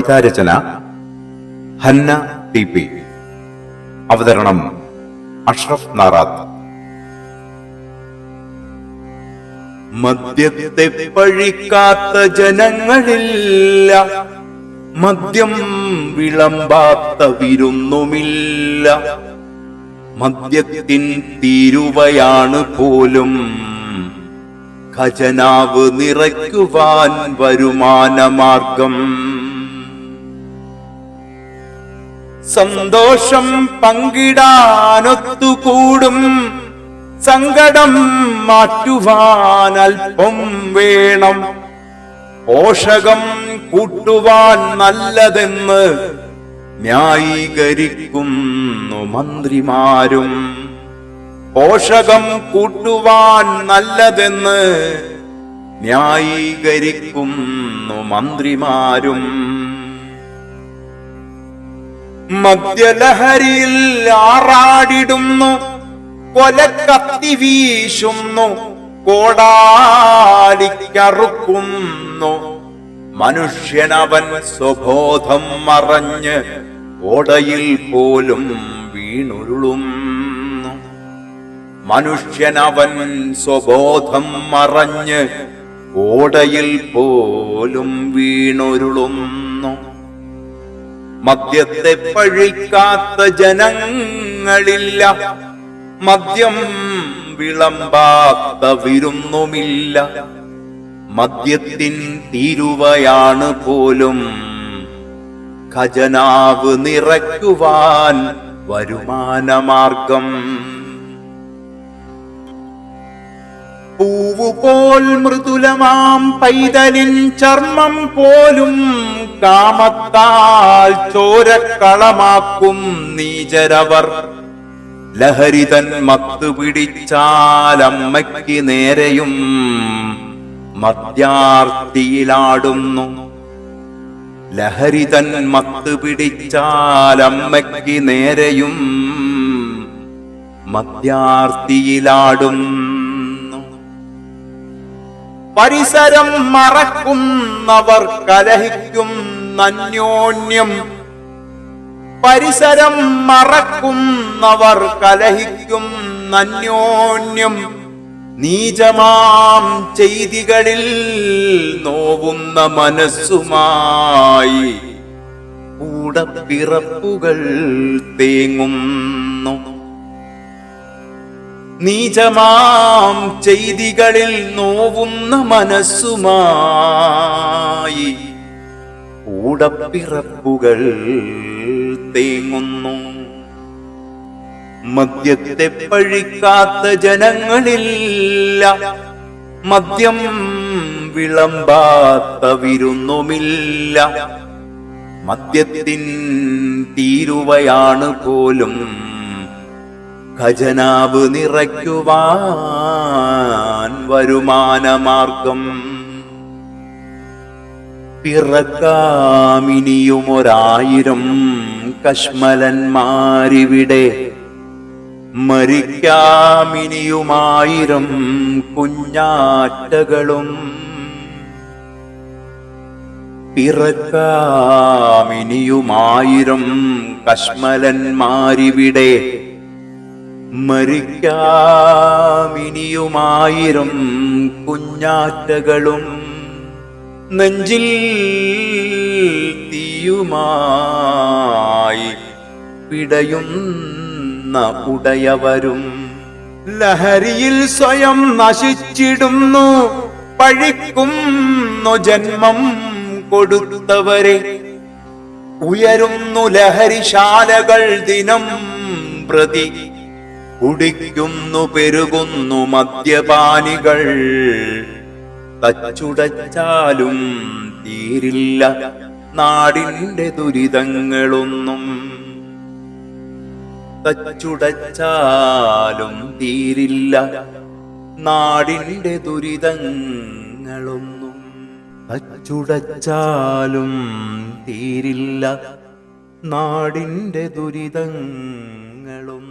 കവിതാരചന Hannah TP. അവതരണം അഷ്റഫ് നാറാത്ത്. മദ്യത്തെ പഴിക്കാത്ത ജനങ്ങളില്ല, മദ്യം വിളമ്പാത്ത വിരുന്നുമില്ല. മദ്യത്തിൻ തീരുവയാണ് പോലും ഖജനാവ് നിറയ്ക്കുവാൻ വരുമാനമാർഗം. സന്തോഷം പങ്കിടാനൊത്തുകൂടും, സങ്കടം മാറ്റുവാൻ അല്പം വേണം. പോഷകം കൂട്ടുവാൻ നല്ലതെന്ന് ന്യായീകരിക്കുന്നു മന്ത്രിമാരും. പോഷകം കൂട്ടുവാൻ നല്ലതെന്ന് ന്യായീകരിക്കുന്നു മന്ത്രിമാരും. മദ്യലഹരിയിൽ ആറാടിടുന്നു, കൊലക്കത്തി വീശുന്നു, കോടാലിക്കറുക്കുന്നു. മനുഷ്യനവൻ സ്വബോധം മറഞ്ഞ് ഓടയിൽ പോലും വീണുരുളുന്നു. മനുഷ്യനവൻ സ്വബോധം മറഞ്ഞ് ഓടയിൽ പോലും വീണുരുളുന്നു. മദ്യത്തെ പഴിക്കാത്ത ജനങ്ങളില്ല, മദ്യം വിളമ്പാത്ത വിരുന്നുമില്ല. മദ്യത്തിൻ തീരുവയാണ് പോലും ഖജനാവ് നിറയ്ക്കുവാൻ വരുമാനമാർഗം. പൂവുപോൽ മൃദുലമാം പൈതലിൻ ചർമ്മം പോലും കാമത്താൽ ചോരക്കളമാക്കും നീചരവർ. ലഹരിതൻ മത്ത് പിടിച്ചാൽ അമ്മയ്ക്ക് നേരെയും മദ്യാർത്തിയിലാടുന്നു. ലഹരിതൻ മത്ത് പിടിച്ചാൽ അമ്മയ്ക്ക് നേരെയും മദ്യാർത്തിയിലാടുന്നു. പരിസരം മറക്കുന്നവർ കലഹിക്കുന്ന അന്യോന്യം. പരിസരം മറക്കുന്നവർ കലഹിക്കുന്ന അന്യോന്യം. നീചമാം ചെയ്തികളിൽ നോവുന്ന മനസ്സുമായി കൂടപ്പിറപ്പുകൾ തേങ്ങുന്നു. നീചമാം ചെയ്തികളിൽ നോവുന്ന മനസ്സുമായി കൂടപ്പിറപ്പുകൾ തേങ്ങുന്നു. മദ്യത്തെ പഴിക്കാത്ത ജനങ്ങളില്ല, മദ്യം വിളമ്പാത്ത വിരുന്നുമില്ല. മദ്യത്തിൻ തീരുവയാണ് പോലും ഖജനാവ് നിറയ്ക്കുവാൻ വരുമാനമാർഗം. പിറക്കാമിനിയുമൊരായിരം കശ്മലന്മാരിവിടെ, മരിക്കാമിനിയുമായിരം കുഞ്ഞാറ്റകളും. പിറക്കാമിനിയുമായിരം കശ്മലന്മാരിവിടെ, മരിക്കാമിനിയുമായിരം കുഞ്ഞാറ്റകളും. നെഞ്ചിൽ തീയുമായി പിടയുന്ന ഉടയവരും. ലഹരിയിൽ സ്വയം നശിച്ചിടുന്നു, പഴിക്കുന്നു ജന്മം കൊടുത്തവരെ. ഉയരുന്നു ലഹരിശാലകൾ ദിനം പ്രതി, കുടിക്കുന്നു പെരുകുന്നു മദ്യപാനികൾ. തച്ചുടച്ചാലും തീരില്ല നാടിന്റെ ദുരിതങ്ങളൊന്നും. തച്ചുടച്ചാലും തീരില്ല നാടിന്റെ ദുരിതങ്ങളൊന്നും. തച്ചുടച്ചാലും തീരില്ല നാടിന്റെ ദുരിതങ്ങളും.